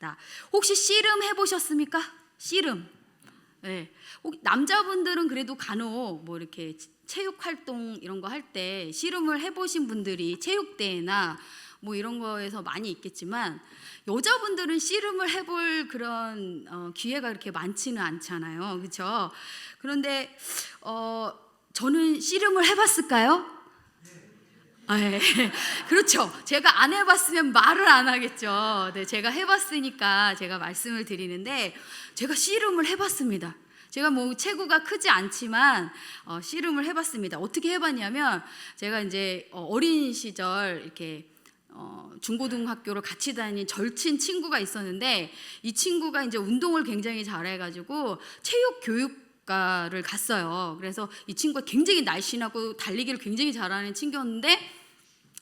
있습니다. 혹시 씨름 해보셨습니까? 씨름. 네. 남자분들은 그래도 간혹 뭐 이렇게 체육 활동 이런 거 할 때 씨름을 해보신 분들이 체육대회나 뭐 이런 거에서 많이 있겠지만, 여자분들은 씨름을 해볼 그런 기회가 그렇게 많지는 않잖아요, 그렇죠? 그런데 저는 씨름을 해봤을까요? 네. 그렇죠. 제가 안 해봤으면 말을 안 하겠죠. 네, 제가 해봤으니까 제가 말씀을 드리는데, 제가 씨름을 해봤습니다. 제가 뭐 체구가 크지 않지만 씨름을 해봤습니다. 어떻게 해봤냐면, 제가 이제 어린 시절 이렇게 중고등학교를 같이 다닌 절친 친구가 있었는데, 이 친구가 이제 운동을 굉장히 잘해가지고 체육 교육과를 갔어요. 그래서 이 친구가 굉장히 날씬하고 달리기를 굉장히 잘하는 친구였는데,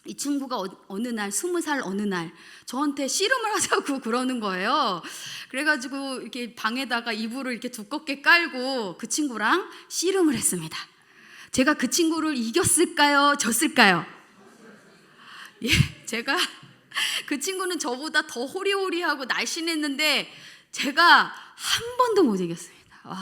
이 친구가 어느 날 20살 어느 날 저한테 씨름을 하자고 그러는 거예요. 그래가지고 이렇게 방에다가 이불을 이렇게 두껍게 깔고 그 친구랑 씨름을 했습니다. 제가 그 친구를 이겼을까요? 졌을까요? 예, 제가 그 친구는 저보다 더 호리호리하고 날씬했는데 제가 한 번도 못 이겼습니다. 와,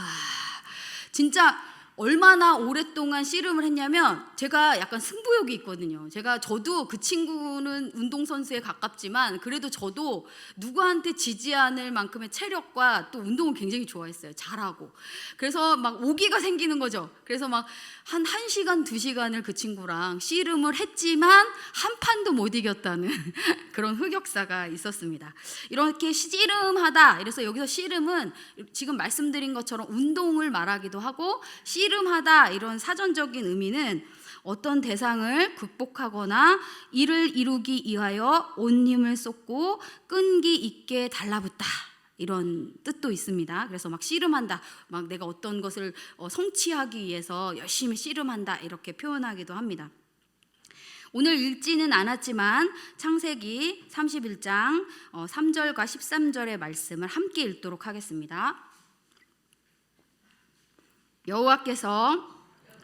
진짜 얼마나 오랫동안 씨름을 했냐면, 제가 약간 승부욕이 있거든요. 저도 그 친구는 운동선수에 가깝지만 그래도 저도 누구한테 지지 않을 만큼의 체력과 또 운동을 굉장히 좋아했어요. 잘하고. 그래서 막 오기가 생기는 거죠. 그래서 막 한 1시간, 2시간을 그 친구랑 씨름을 했지만 한 판도 못 이겼다는 그런 흑역사가 있었습니다. 이렇게 씨름하다, 그래서 여기서 씨름은 지금 말씀드린 것처럼 운동을 말하기도 하고, 씨름하다 이런 사전적인 의미는 어떤 대상을 극복하거나 이를 이루기 위하여 온 힘을 쏟고 끈기 있게 달라붙다, 이런 뜻도 있습니다. 그래서 막 씨름한다, 막 내가 어떤 것을 성취하기 위해서 열심히 씨름한다, 이렇게 표현하기도 합니다. 오늘 읽지는 않았지만 창세기 31장 3절과 13절의 말씀을 함께 읽도록 하겠습니다. 여호와께서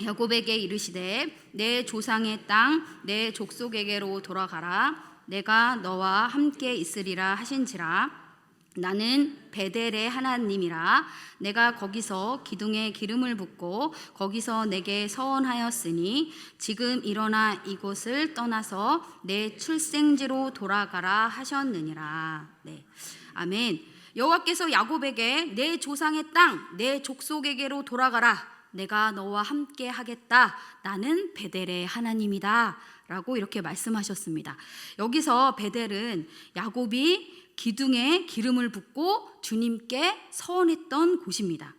야곱에게 이르시되 내 조상의 땅 내 족속에게로 돌아가라. 내가 너와 함께 있으리라 하신지라. 나는 베델의 하나님이라. 내가 거기서 기둥에 기름을 붓고 거기서 내게 서원하였으니 지금 일어나 이곳을 떠나서 내 출생지로 돌아가라 하셨느니라. 네, 아멘. 여호와께서 야곱에게 내 조상의 땅 내 족속에게로 돌아가라. 내가 너와 함께 하겠다. 나는 베델의 하나님이다 라고 이렇게 말씀하셨습니다. 여기서 베델은 야곱이 기둥에 기름을 붓고 주님께 서원했던 곳입니다.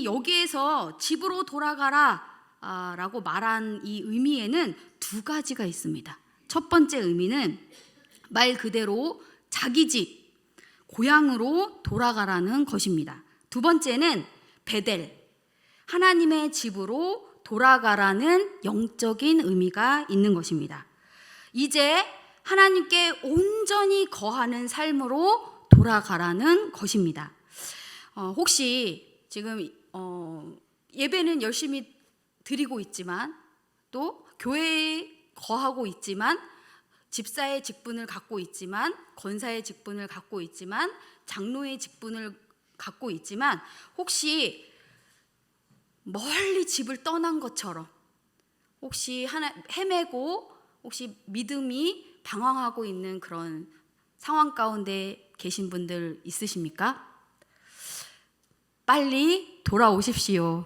여기에서 집으로 돌아가라 라고 말한 이 의미에는 두 가지가 있습니다. 첫 번째 의미는 말 그대로 자기 집, 고향으로 돌아가라는 것입니다. 두 번째는 베델, 하나님의 집으로 돌아가라는 영적인 의미가 있는 것입니다. 이제 하나님께 온전히 거하는 삶으로 돌아가라는 것입니다. 혹시 지금 예배는 열심히 드리고 있지만, 또 교회에 거하고 있지만, 집사의 직분을 갖고 있지만, 권사의 직분을 갖고 있지만, 장로의 직분을 갖고 있지만, 혹시 멀리 집을 떠난 것처럼 혹시 헤매고 혹시 믿음이 방황하고 있는 그런 상황 가운데 계신 분들 있으십니까? 빨리 돌아오십시오.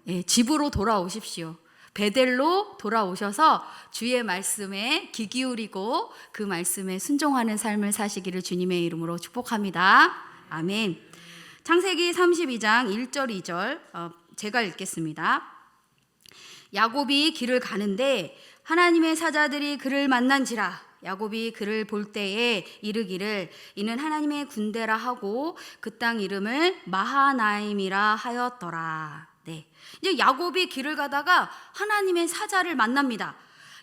예, 집으로 돌아오십시오. 베델로 돌아오셔서 주의 말씀에 귀 기울이고 그 말씀에 순종하는 삶을 사시기를 주님의 이름으로 축복합니다. 아멘. 창세기 32장 1절 2절 제가 읽겠습니다. 야곱이 길을 가는데 하나님의 사자들이 그를 만난지라. 야곱이 그를 볼 때에 이르기를 이는 하나님의 군대라 하고 그 땅 이름을 마하나임이라 하였더라. 네. 이제 야곱이 길을 가다가 하나님의 사자를 만납니다.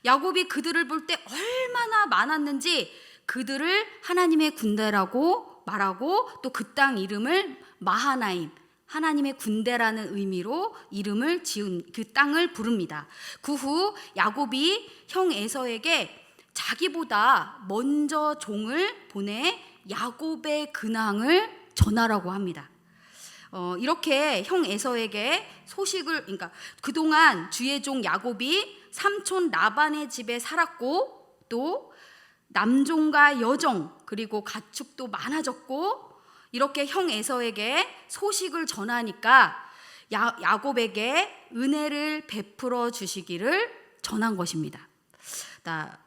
야곱이 그들을 볼 때 얼마나 많았는지 그들을 하나님의 군대라고 말하고 또 그 땅 이름을 마하나임, 하나님의 군대라는 의미로 이름을 지은 그 땅을 부릅니다. 그 후 야곱이 형 에서에게 자기보다 먼저 종을 보내 야곱의 근황을 전하라고 합니다. 이렇게 형 에서에게 소식을, 그러니까 그동안 주의 종 야곱이 삼촌 라반의 집에 살았고, 또 남종과 여종 그리고 가축도 많아졌고, 이렇게 형 에서에게 소식을 전하니까 야곱에게 은혜를 베풀어 주시기를 전한 것입니다.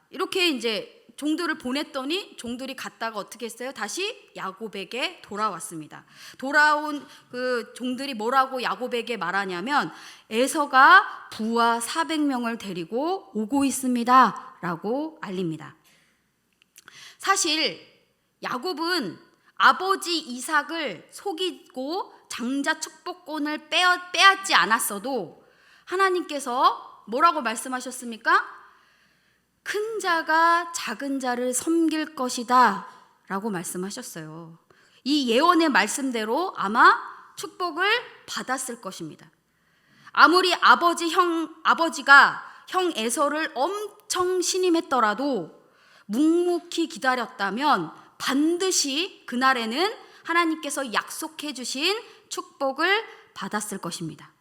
이렇게 이제 종들을 보냈더니 종들이 갔다가 어떻게 했어요? 다시 야곱에게 돌아왔습니다. 돌아온 그 종들이 뭐라고 야곱에게 말하냐면, 에서가 부하 400명을 데리고 오고 있습니다 라고 알립니다. 사실 야곱은 아버지 이삭을 속이고 장자 축복권을 빼앗지 않았어도 하나님께서 뭐라고 말씀하셨습니까? 큰 자가 작은 자를 섬길 것이다 라고 말씀하셨어요. 이 예언의 말씀대로 아마 축복을 받았을 것입니다. 아무리 아버지가 형 에서를 엄청 신임했더라도 묵묵히 기다렸다면 반드시 그날에는 하나님께서 약속해 주신 축복을 받았을 것입니다.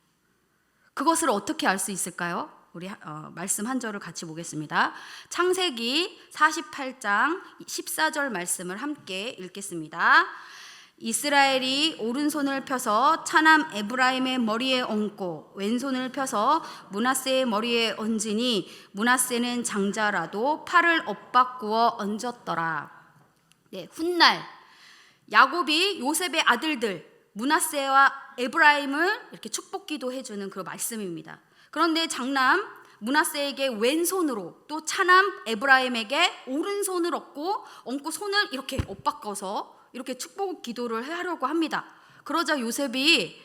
그것을 어떻게 알 수 있을까요? 우리 말씀 한 절을 같이 보겠습니다. 창세기 48장 14절 말씀을 함께 읽겠습니다. 이스라엘이 오른손을 펴서 차남 에브라임의 머리에 얹고 왼손을 펴서 므낫세의 머리에 얹으니 므낫세는 장자라도 팔을 엇바꾸어 얹었더라. 훗날 야곱이 요셉의 아들들 므낫세와 에브라임을 이렇게 축복기도 해주는 그 말씀입니다. 그런데 장남 므낫세에게 왼손으로, 또 차남 에브라임에게 오른손을 얹고 손을 이렇게 엇바꿔서 이렇게 축복 기도를 하려고 합니다. 그러자 요셉이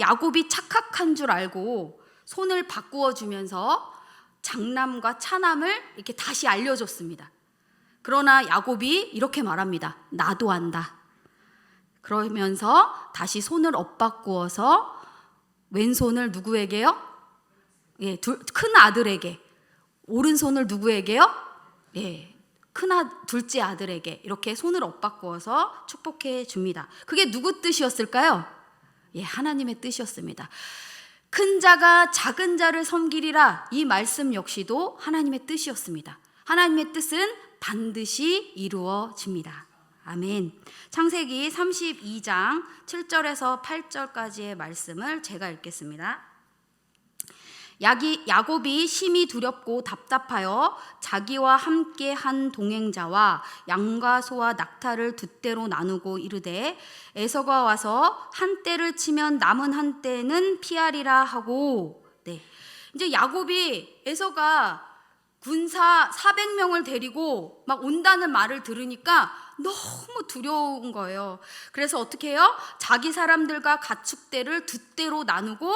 야곱이 착각한 줄 알고 손을 바꾸어 주면서 장남과 차남을 이렇게 다시 알려줬습니다. 그러나 야곱이 이렇게 말합니다. 나도 안다. 그러면서 다시 손을 엇바꾸어서 왼손을 누구에게요? 큰 아들에게, 오른손을 누구에게요? 둘째 아들에게 이렇게 손을 엇바꾸어서 축복해 줍니다. 그게 누구 뜻이었을까요? 하나님의 뜻이었습니다. 큰 자가 작은 자를 섬기리라, 이 말씀 역시도 하나님의 뜻이었습니다. 하나님의 뜻은 반드시 이루어집니다. 아멘. 창세기 32장 7절에서 8절까지의 말씀을 제가 읽겠습니다. 야곱이 심히 두렵고 답답하여 자기와 함께 한 동행자와 양과 소와 낙타를 두 떼로 나누고 이르되, 에서가 와서 한 떼를 치면 남은 한 떼는 피하리라 하고. 이제 야곱이 에서가 군사 400명을 데리고 막 온다는 말을 들으니까 너무 두려운 거예요. 그래서 어떻게 해요? 자기 사람들과 가축대를 두 떼로 나누고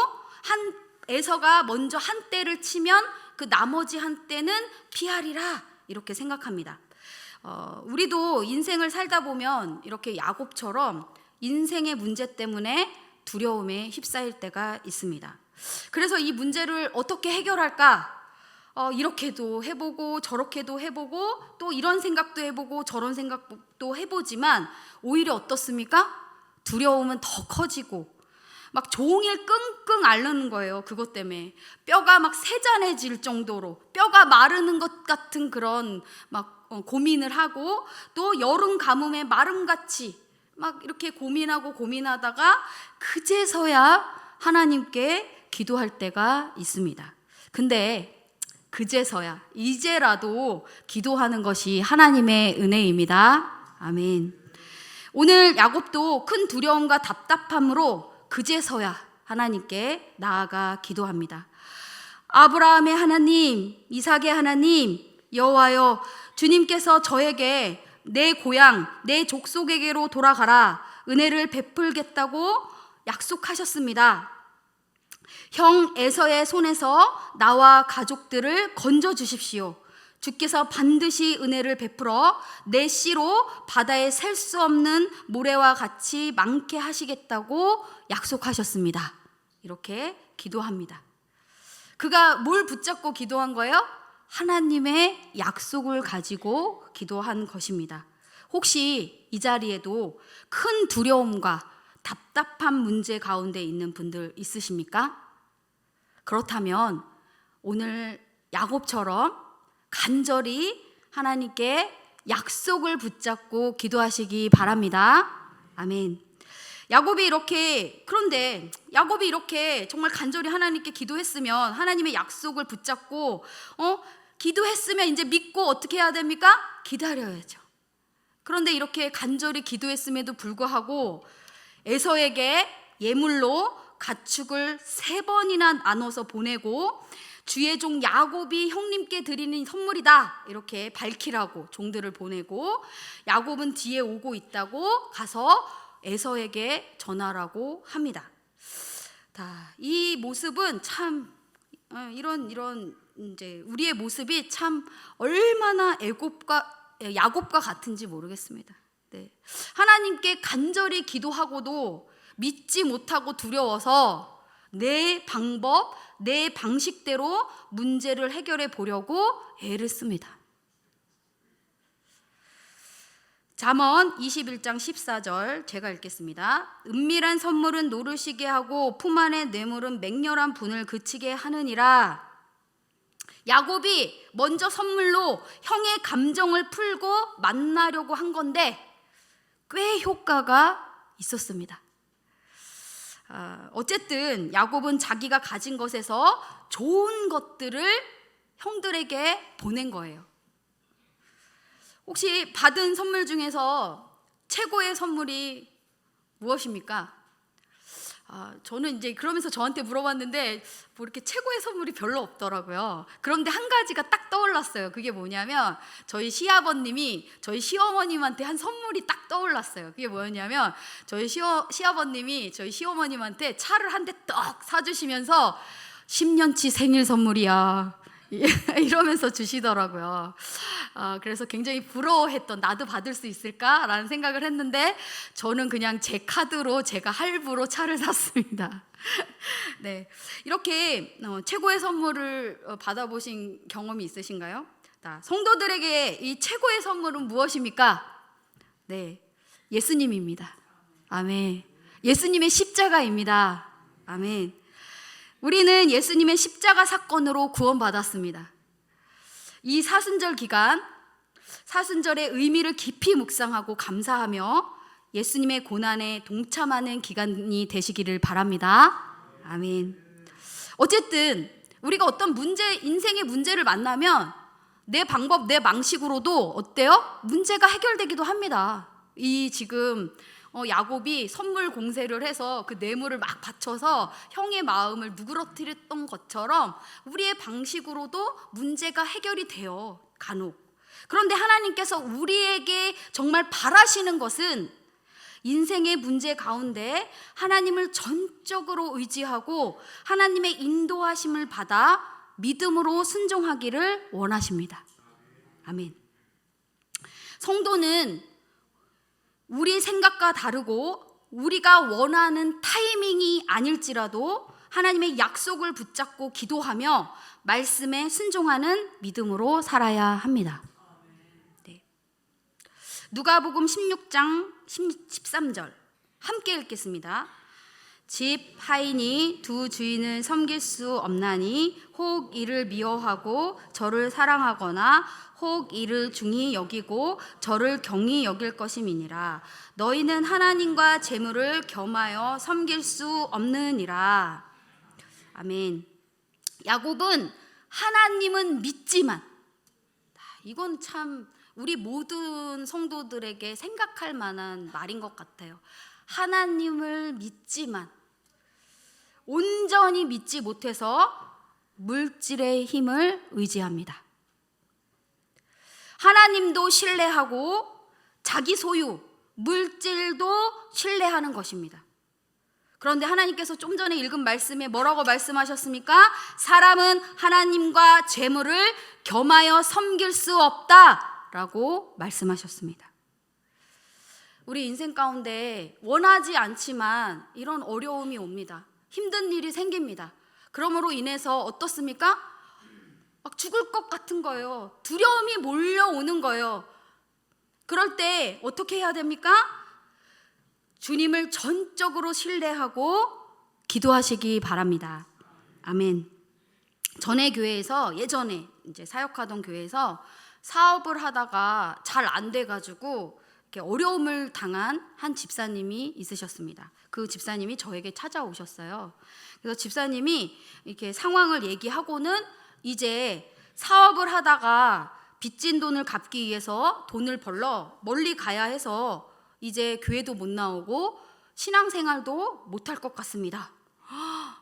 에서가 먼저 한 떼를 치면 그 나머지 한 떼는 피하리라, 이렇게 생각합니다. 우리도 인생을 살다 보면 이렇게 야곱처럼 인생의 문제 때문에 두려움에 휩싸일 때가 있습니다. 그래서 이 문제를 어떻게 해결할까? 이렇게도 해보고 저렇게도 해보고 또 이런 생각도 해보고 저런 생각도 해보지만 오히려 어떻습니까? 두려움은 더 커지고 막 종일 끙끙 앓는 거예요. 그것 때문에 뼈가 막 세잔해질 정도로, 뼈가 마르는 것 같은 그런 막 고민을 하고, 또 여름 가뭄에 마름같이 막 이렇게 고민하다가 그제서야 하나님께 기도할 때가 있습니다. 근데 그제서야, 이제라도 기도하는 것이 하나님의 은혜입니다. 아멘. 오늘 야곱도 큰 두려움과 답답함으로 그제서야 하나님께 나아가 기도합니다. 아브라함의 하나님, 이삭의 하나님, 여호와여, 주님께서 저에게 내 고향, 내 족속에게로 돌아가라 은혜를 베풀겠다고 약속하셨습니다. 형 에서의 손에서 나와 가족들을 건져 주십시오. 주께서 반드시 은혜를 베풀어 내 씨로 바다에 셀 수 없는 모래와 같이 많게 하시겠다고 약속하셨습니다. 이렇게 기도합니다. 그가 뭘 붙잡고 기도한 거예요? 하나님의 약속을 가지고 기도한 것입니다. 혹시 이 자리에도 큰 두려움과 답답한 문제 가운데 있는 분들 있으십니까? 그렇다면 오늘 야곱처럼 간절히 하나님께 약속을 붙잡고 기도하시기 바랍니다. 아멘. 그런데 야곱이 이렇게 정말 간절히 하나님께 기도했으면, 하나님의 약속을 붙잡고 기도했으면 이제 믿고 어떻게 해야 됩니까? 기다려야죠. 그런데 이렇게 간절히 기도했음에도 불구하고 에서에게 예물로 가축을 3번이나 나눠서 보내고, 주의 종 야곱이 형님께 드리는 선물이다 이렇게 밝히라고 종들을 보내고, 야곱은 뒤에 오고 있다고 가서 에서에게 전하라고 합니다. 이 모습은 참 이런 이제 우리의 모습이 참 얼마나 야곱과 같은지 모르겠습니다. 네. 하나님께 간절히 기도하고도 믿지 못하고 두려워서 내 방법, 내 방식대로 문제를 해결해 보려고 애를 씁니다. 잠언 21장 14절 제가 읽겠습니다. 은밀한 선물은 노르시게 하고 품 안의 뇌물은 맹렬한 분을 그치게 하느니라. 야곱이 먼저 선물로 형의 감정을 풀고 만나려고 한 건데 꽤 효과가 있었습니다. 어쨌든 야곱은 자기가 가진 것에서 좋은 것들을 형들에게 보낸 거예요. 혹시 받은 선물 중에서 최고의 선물이 무엇입니까? 저는 이제 그러면서 저한테 물어봤는데 뭐 이렇게 최고의 선물이 별로 없더라고요. 그런데 한 가지가 딱 떠올랐어요. 그게 뭐냐면 저희 시아버님이 저희 시어머님한테 한 선물이 딱 떠올랐어요. 그게 뭐였냐면 저희 시아버님이 저희 시어머님한테 차를 한 대 떡 사주시면서 10년치 생일 선물이야 이러면서 주시더라고요. 그래서 굉장히 부러워했던, 나도 받을 수 있을까라는 생각을 했는데 저는 그냥 제 카드로 제가 할부로 차를 샀습니다. 네, 이렇게 최고의 선물을 받아보신 경험이 있으신가요? 성도들에게 이 최고의 선물은 무엇입니까? 네, 예수님입니다. 아멘. 예수님의 십자가입니다. 아멘. 우리는 예수님의 십자가 사건으로 구원받았습니다. 이 사순절 기간, 사순절의 의미를 깊이 묵상하고 감사하며 예수님의 고난에 동참하는 기간이 되시기를 바랍니다. 아멘. 어쨌든 우리가 어떤 인생의 문제를 만나면 내 방법, 내 방식으로도 어때요? 문제가 해결되기도 합니다. 지금 야곱이 선물 공세를 해서 그 뇌물을 막 바쳐서 형의 마음을 누그러뜨렸던 것처럼 우리의 방식으로도 문제가 해결이 돼요, 간혹. 그런데 하나님께서 우리에게 정말 바라시는 것은 인생의 문제 가운데 하나님을 전적으로 의지하고 하나님의 인도하심을 받아 믿음으로 순종하기를 원하십니다. 아멘. 성도는 우리 생각과 다르고 우리가 원하는 타이밍이 아닐지라도 하나님의 약속을 붙잡고 기도하며 말씀에 순종하는 믿음으로 살아야 합니다. 네. 누가복음 16장 13절 함께 읽겠습니다. 집 하인이 두 주인을 섬길 수 없나니 혹 이를 미워하고 저를 사랑하거나 혹 이를 중히 여기고 저를 경히 여길 것임이니라. 너희는 하나님과 재물을 겸하여 섬길 수 없느니라. 아멘. 야곱은 하나님은 믿지만, 이건 참 우리 모든 성도들에게 생각할 만한 말인 것 같아요. 하나님을 믿지만 온전히 믿지 못해서 물질의 힘을 의지합니다. 하나님도 신뢰하고 자기 소유, 물질도 신뢰하는 것입니다. 그런데 하나님께서 좀 전에 읽은 말씀에 뭐라고 말씀하셨습니까? 사람은 하나님과 재물을 겸하여 섬길 수 없다라고 말씀하셨습니다. 우리 인생 가운데 원하지 않지만 이런 어려움이 옵니다. 힘든 일이 생깁니다. 그러므로 인해서 어떻습니까? 막 죽을 것 같은 거예요. 두려움이 몰려오는 거예요. 그럴 때 어떻게 해야 됩니까? 주님을 전적으로 신뢰하고 기도하시기 바랍니다. 아멘. 전에 교회에서, 예전에 이제 사역하던 교회에서 사업을 하다가 잘 안 돼가지고 이렇게 어려움을 당한 한 집사님이 있으셨습니다. 그 집사님이 저에게 찾아오셨어요. 그래서 집사님이 이렇게 상황을 얘기하고는 이제 사업을 하다가 빚진 돈을 갚기 위해서 돈을 벌러 멀리 가야 해서 이제 교회도 못 나오고 신앙생활도 못할 것 같습니다.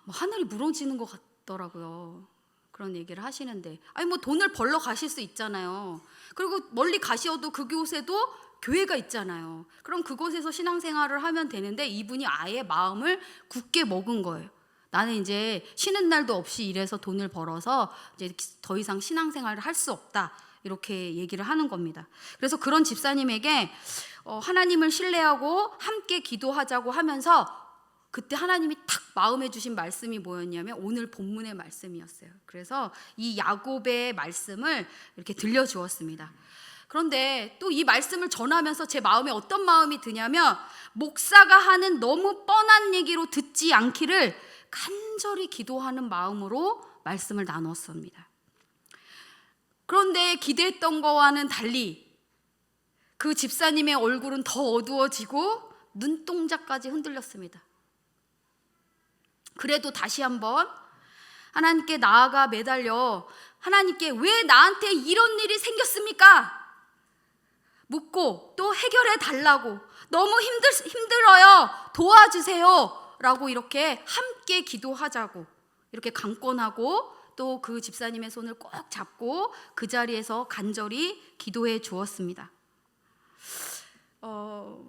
뭐 하늘이 무너지는 것 같더라고요. 그런 얘기를 하시는데, 아니 뭐 돈을 벌러 가실 수 있잖아요. 그리고 멀리 가셔도 그곳에도 교회가 있잖아요. 그럼 그곳에서 신앙생활을 하면 되는데 이분이 아예 마음을 굳게 먹은 거예요. 나는 이제 쉬는 날도 없이 일해서 돈을 벌어서 이제 더 이상 신앙생활을 할 수 없다, 이렇게 얘기를 하는 겁니다. 그래서 그런 집사님에게 하나님을 신뢰하고 함께 기도하자고 하면서 그때 하나님이 탁 마음에 주신 말씀이 뭐였냐면 오늘 본문의 말씀이었어요. 그래서 이 야곱의 말씀을 이렇게 들려주었습니다. 그런데 또 이 말씀을 전하면서 제 마음에 어떤 마음이 드냐면, 목사가 하는 너무 뻔한 얘기로 듣지 않기를 간절히 기도하는 마음으로 말씀을 나눴습니다. 그런데 기대했던 거와는 달리 그 집사님의 얼굴은 더 어두워지고 눈동자까지 흔들렸습니다. 그래도 다시 한번 하나님께 나아가 매달려 하나님께 왜 나한테 이런 일이 생겼습니까? 묻고 또 해결해 달라고, 너무 힘들어요, 도와주세요 라고 이렇게 함께 기도하자고 이렇게 강권하고 또 그 집사님의 손을 꼭 잡고 그 자리에서 간절히 기도해 주었습니다.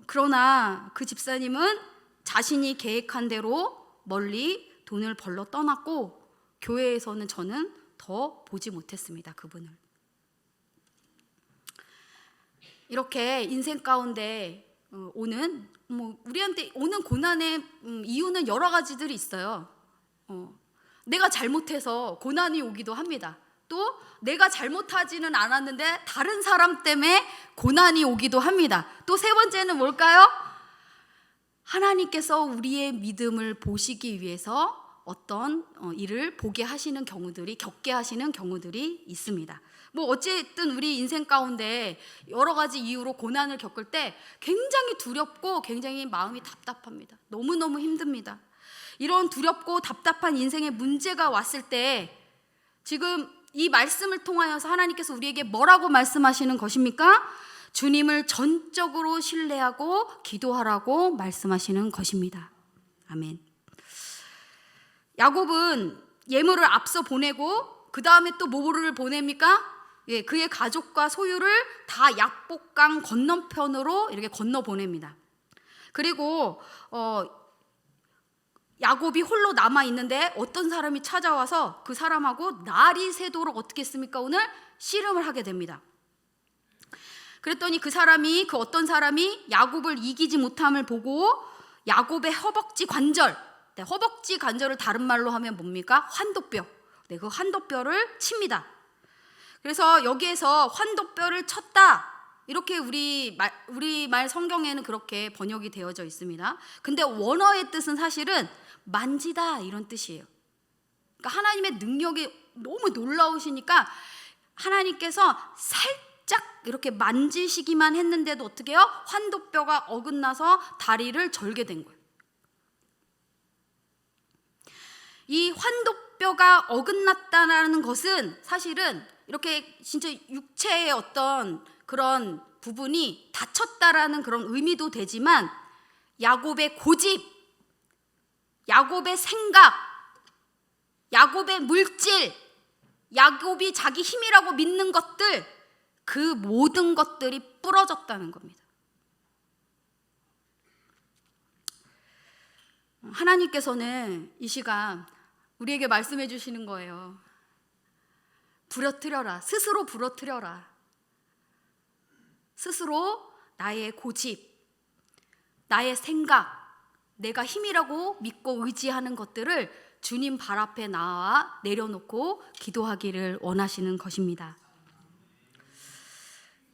그러나 그 집사님은 자신이 계획한 대로 멀리 돈을 벌러 떠났고 교회에서는 저는 더 보지 못했습니다. 그분을. 이렇게 인생 가운데 오는 우리한테 오는 고난의 이유는 여러 가지들이 있어요. 내가 잘못해서 고난이 오기도 합니다. 또 내가 잘못하지는 않았는데 다른 사람 때문에 고난이 오기도 합니다. 또 세 번째는 뭘까요? 하나님께서 우리의 믿음을 보시기 위해서 어떤 일을 보게 하시는 경우들이, 겪게 하시는 경우들이 있습니다. 뭐 어쨌든 우리 인생 가운데 여러 가지 이유로 고난을 겪을 때 굉장히 두렵고 굉장히 마음이 답답합니다. 너무너무 힘듭니다. 이런 두렵고 답답한 인생의 문제가 왔을 때 지금 이 말씀을 통하여서 하나님께서 우리에게 뭐라고 말씀하시는 것입니까? 주님을 전적으로 신뢰하고 기도하라고 말씀하시는 것입니다. 아멘. 야곱은 예물을 앞서 보내고 그 다음에 또 뭐를 보냅니까? 그의 가족과 소유를 다 약복강 건너편으로 이렇게 건너 보냅니다. 그리고 야곱이 홀로 남아 있는데 어떤 사람이 찾아와서 그 사람하고 날이 새도록 어떻게 했습니까? 오늘 씨름을 하게 됩니다. 그랬더니 그 어떤 사람이 야곱을 이기지 못함을 보고 야곱의 허벅지 관절, 허벅지 관절을 다른 말로 하면 뭡니까? 환도뼈. 그 환도뼈를 칩니다. 그래서 여기에서 환도뼈를 쳤다, 이렇게 우리말 성경에는 그렇게 번역이 되어져 있습니다. 근데 원어의 뜻은 사실은 만지다, 이런 뜻이에요. 그러니까 하나님의 능력이 너무 놀라우시니까 하나님께서 살짝 이렇게 만지시기만 했는데도 어떻게 해요? 환도뼈가 어긋나서 다리를 절게 된 거예요. 이 환도뼈가 어긋났다는 것은 사실은 이렇게 진짜 육체의 어떤 그런 부분이 다쳤다라는 그런 의미도 되지만, 야곱의 고집, 야곱의 생각, 야곱의 물질, 야곱이 자기 힘이라고 믿는 것들, 그 모든 것들이 부러졌다는 겁니다. 하나님께서는 이 시간 우리에게 말씀해 주시는 거예요. 부러뜨려라. 스스로 부러뜨려라. 스스로 나의 고집, 나의 생각, 내가 힘이라고 믿고 의지하는 것들을 주님 발 앞에 나와 내려놓고 기도하기를 원하시는 것입니다.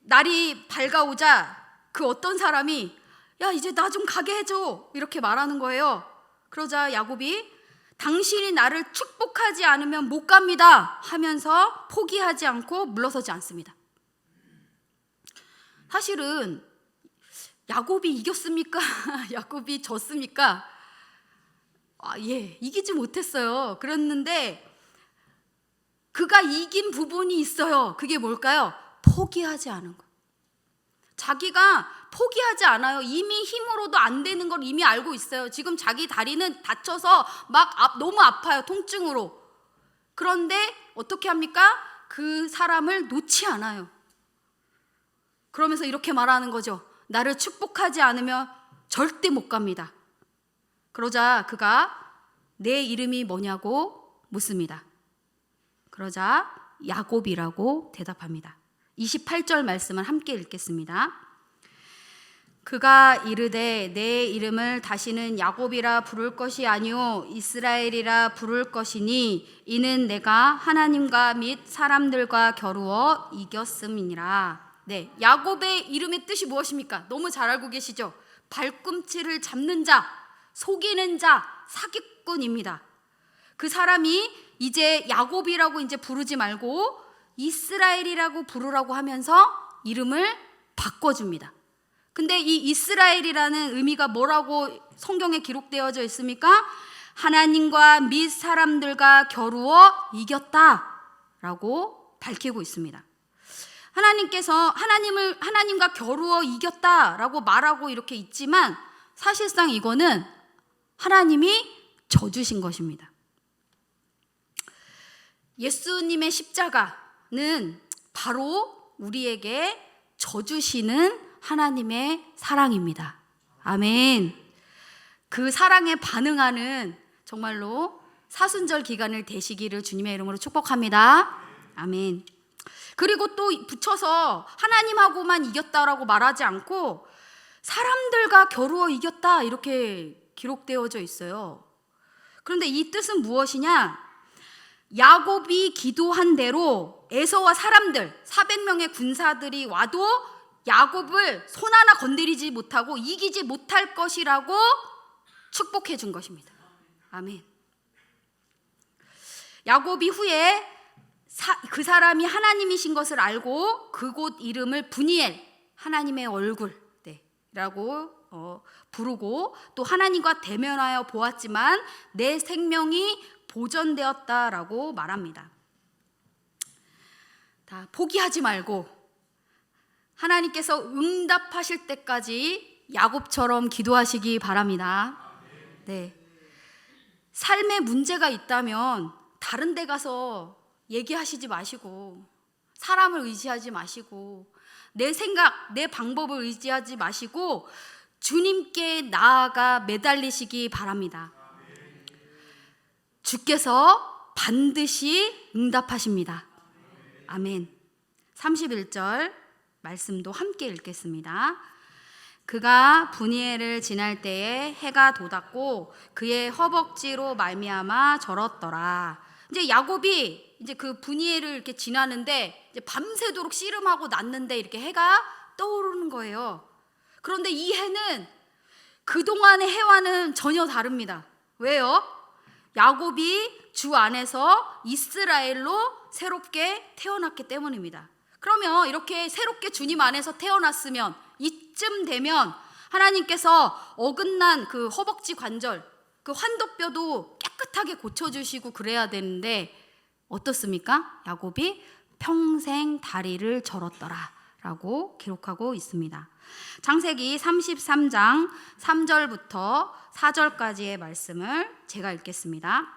날이 밝아오자 그 어떤 사람이 야 이제 나 좀 가게 해줘 이렇게 말하는 거예요. 그러자 야곱이 당신이 나를 축복하지 않으면 못 갑니다 하면서 포기하지 않고 물러서지 않습니다. 사실은 야곱이 이겼습니까? 야곱이 졌습니까? 이기지 못했어요. 그랬는데 그가 이긴 부분이 있어요. 그게 뭘까요? 포기하지 않은 거. 자기가 포기하지 않아요. 이미 힘으로도 안 되는 걸 이미 알고 있어요. 지금 자기 다리는 다쳐서 너무 아파요. 통증으로. 그런데 어떻게 합니까? 그 사람을 놓지 않아요. 그러면서 이렇게 말하는 거죠. 나를 축복하지 않으면 절대 못 갑니다. 그러자 그가 내 이름이 뭐냐고 묻습니다. 그러자 야곱이라고 대답합니다. 28절 말씀을 함께 읽겠습니다. 그가 이르되 내 이름을 다시는 야곱이라 부를 것이 아니요 이스라엘이라 부를 것이니 이는 내가 하나님과 및 사람들과 겨루어 이겼음이니라. 네, 야곱의 이름의 뜻이 무엇입니까? 너무 잘 알고 계시죠? 발꿈치를 잡는 자, 속이는 자, 사기꾼입니다. 그 사람이 이제 야곱이라고 이제 부르지 말고 이스라엘이라고 부르라고 하면서 이름을 바꿔줍니다. 근데 이 이스라엘이라는 의미가 뭐라고 성경에 기록되어져 있습니까? 하나님과 및 사람들과 겨루어 이겼다라고 밝히고 있습니다. 하나님께서 하나님과 겨루어 이겼다라고 말하고 이렇게 있지만 사실상 이거는 하나님이 져주신 것입니다. 예수님의 십자가는 바로 우리에게 져주시는 하나님의 사랑입니다. 아멘. 그 사랑에 반응하는 정말로 사순절 기간을 되시기를 주님의 이름으로 축복합니다. 아멘. 그리고 또 붙여서 하나님하고만 이겼다라고 말하지 않고 사람들과 겨루어 이겼다 이렇게 기록되어져 있어요. 그런데 이 뜻은 무엇이냐? 야곱이 기도한 대로 에서와 사람들 400명의 군사들이 와도 야곱을 손 하나 건드리지 못하고 이기지 못할 것이라고 축복해 준 것입니다. 아멘. 야곱이 후에 그 사람이 하나님이신 것을 알고 그곳 이름을 브니엘, 하나님의 얼굴 라고 부르고 또 하나님과 대면하여 보았지만 내 생명이 보존되었다라고 말합니다. 다 포기하지 말고 하나님께서 응답하실 때까지 야곱처럼 기도하시기 바랍니다. 네. 삶에 문제가 있다면 다른 데 가서 얘기하시지 마시고 사람을 의지하지 마시고 내 생각, 내 방법을 의지하지 마시고 주님께 나아가 매달리시기 바랍니다. 주께서 반드시 응답하십니다. 아멘. 31절 말씀도 함께 읽겠습니다. 그가 브니엘을 지날 때에 해가 돋았고 그의 허벅지로 말미암아 절었더라. 이제 야곱이 이제 그 브니엘을 이렇게 지나는데 이제 밤새도록 씨름하고 났는데 이렇게 해가 떠오르는 거예요. 그런데 이 해는 그동안의 해와는 전혀 다릅니다. 왜요? 야곱이 주 안에서 이스라엘로 새롭게 태어났기 때문입니다. 그러면 이렇게 새롭게 주님 안에서 태어났으면 이쯤 되면 하나님께서 어긋난 그 허벅지 관절, 그 환도뼈도 깨끗하게 고쳐주시고 그래야 되는데 어떻습니까? 야곱이 평생 다리를 절었더라 라고 기록하고 있습니다. 창세기 33장 3절부터 4절까지의 말씀을 제가 읽겠습니다.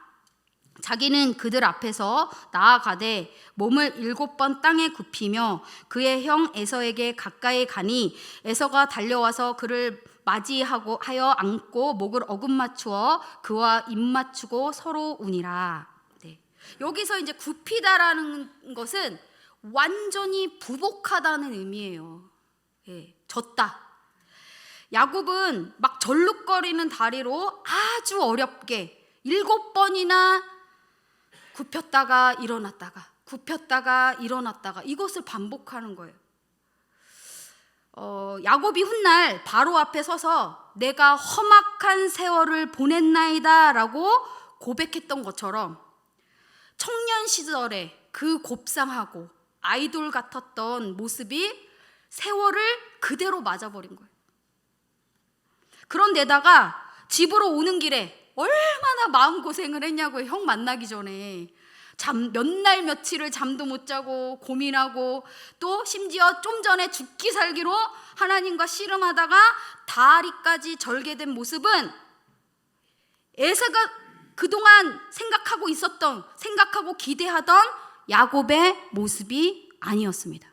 자기는 그들 앞에서 나아가되 몸을 7번 땅에 굽히며 그의 형 에서에게 가까이 가니 에서가 달려와서 그를 맞이하고 하여 안고 목을 어긋맞추어 그와 입 맞추고 서로 우니라. 네. 여기서 이제 굽히다라는 것은 완전히 부복하다는 의미예요. 네. 졌다. 야곱은 막 절룩거리는 다리로 아주 어렵게 7번이나 굽혔다가 일어났다가 굽혔다가 일어났다가 이것을 반복하는 거예요. 야곱이 훗날 바로 앞에 서서 내가 험악한 세월을 보냈나이다 라고 고백했던 것처럼 청년 시절에 그 곱상하고 아이돌 같았던 모습이 세월을 그대로 맞아버린 거예요. 그런데다가 집으로 오는 길에 얼마나 마음고생을 했냐고요. 형 만나기 전에 몇 날 며칠을 잠도 못 자고 고민하고, 또 심지어 좀 전에 죽기 살기로 하나님과 씨름하다가 다리까지 절개된 모습은 에서가 그동안 생각하고 기대하던 야곱의 모습이 아니었습니다.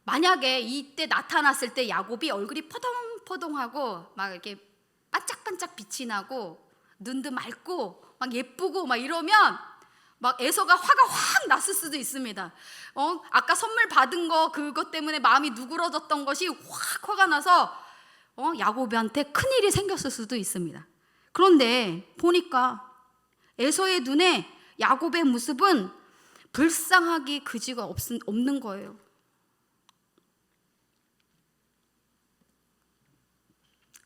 만약에 이때 나타났을 때 야곱이 얼굴이 포동포동하고 막 이렇게 반짝반짝 빛이 나고 눈도 맑고 막 예쁘고 막 이러면 막 에서가 화가 확 났을 수도 있습니다. 아까 선물 받은 거 그것 때문에 마음이 누그러졌던 것이 확 화가 나서 야곱한테 큰일이 생겼을 수도 있습니다. 그런데 보니까 에서의 눈에 야곱의 모습은 불쌍하기 그지가 없는 거예요.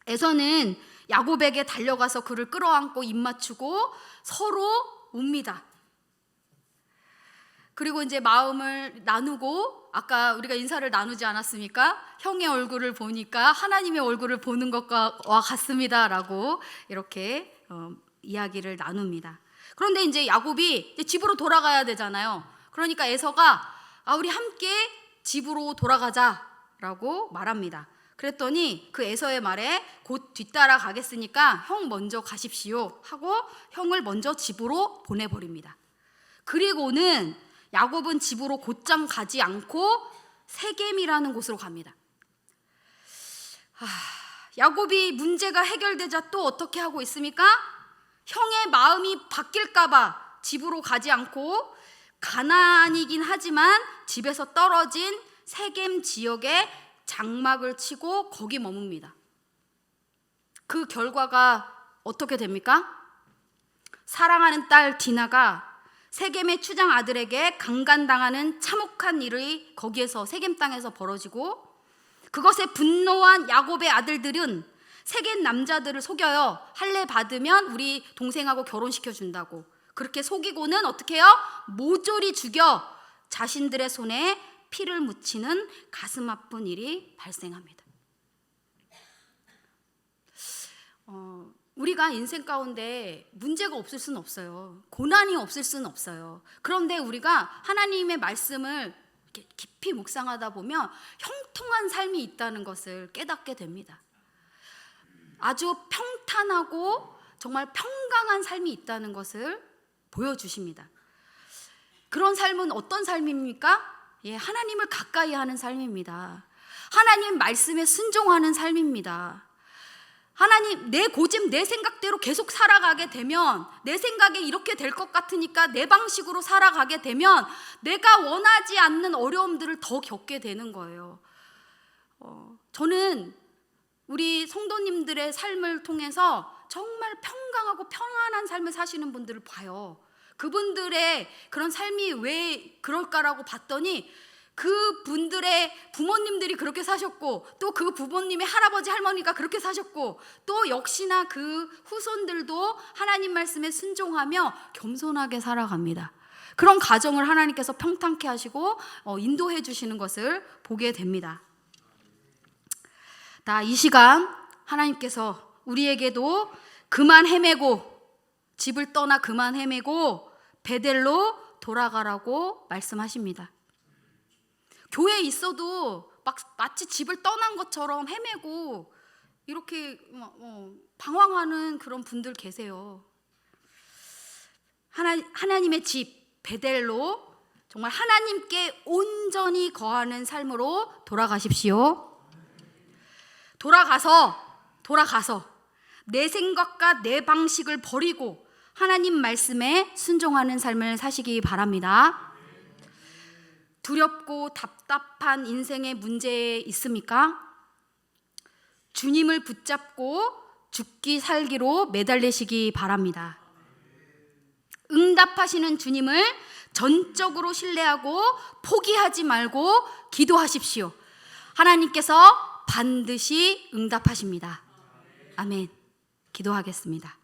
에서는 야곱에게 달려가서 그를 끌어안고 입 맞추고 서로 웁니다. 그리고 이제 마음을 나누고, 아까 우리가 인사를 나누지 않았습니까? 형의 얼굴을 보니까 하나님의 얼굴을 보는 것과 같습니다 라고 이렇게 이야기를 나눕니다. 그런데 이제 야곱이 이제 집으로 돌아가야 되잖아요. 그러니까 에서가 우리 함께 집으로 돌아가자 라고 말합니다. 그랬더니 그 에서의 말에 곧 뒤따라 가겠으니까 형 먼저 가십시오 하고 형을 먼저 집으로 보내버립니다. 그리고는 야곱은 집으로 곧장 가지 않고 세겜이라는 곳으로 갑니다. 야곱이 문제가 해결되자 또 어떻게 하고 있습니까? 형의 마음이 바뀔까봐 집으로 가지 않고 가나안이긴 하지만 집에서 떨어진 세겜 지역에 장막을 치고 거기 머뭅니다. 그 결과가 어떻게 됩니까? 사랑하는 딸 디나가 세겜의 추장 아들에게 강간당하는 참혹한 일이 거기에서 세겜 땅에서 벌어지고, 그것에 분노한 야곱의 아들들은 세겜 남자들을 속여요. 할례 받으면 우리 동생하고 결혼시켜 준다고. 그렇게 속이고는 어떻게 해요? 모조리 죽여 자신들의 손에 피를 묻히는 가슴 아픈 일이 발생합니다. 우리가 인생 가운데 문제가 없을 수는 없어요. 고난이 없을 수는 없어요. 그런데 우리가 하나님의 말씀을 이렇게 깊이 묵상하다 보면 형통한 삶이 있다는 것을 깨닫게 됩니다. 아주 평탄하고 정말 평강한 삶이 있다는 것을 보여주십니다. 그런 삶은 어떤 삶입니까? 하나님을 가까이 하는 삶입니다. 하나님 말씀에 순종하는 삶입니다. 하나님, 내 고집, 내 생각대로 계속 살아가게 되면, 내 생각에 이렇게 될 것 같으니까 내 방식으로 살아가게 되면 내가 원하지 않는 어려움들을 더 겪게 되는 거예요. 저는 우리 성도님들의 삶을 통해서 정말 평강하고 평안한 삶을 사시는 분들을 봐요. 그분들의 그런 삶이 왜 그럴까라고 봤더니 그 분들의 부모님들이 그렇게 사셨고, 또 그 부모님의 할아버지 할머니가 그렇게 사셨고, 또 역시나 그 후손들도 하나님 말씀에 순종하며 겸손하게 살아갑니다. 그런 가정을 하나님께서 평탄케 하시고 인도해 주시는 것을 보게 됩니다. 이 시간 하나님께서 우리에게도 그만 헤매고, 집을 떠나 그만 헤매고 베델로 돌아가라고 말씀하십니다. 교회에 있어도 마치 집을 떠난 것처럼 헤매고 이렇게 방황하는 그런 분들 계세요. 하나님의 집 베델로, 정말 하나님께 온전히 거하는 삶으로 돌아가십시오. 돌아가서 내 생각과 내 방식을 버리고 하나님 말씀에 순종하는 삶을 사시기 바랍니다. 두렵고 답답한 인생의 문제 있습니까? 주님을 붙잡고 죽기 살기로 매달리시기 바랍니다. 응답하시는 주님을 전적으로 신뢰하고 포기하지 말고 기도하십시오. 하나님께서 반드시 응답하십니다. 아멘. 기도하겠습니다.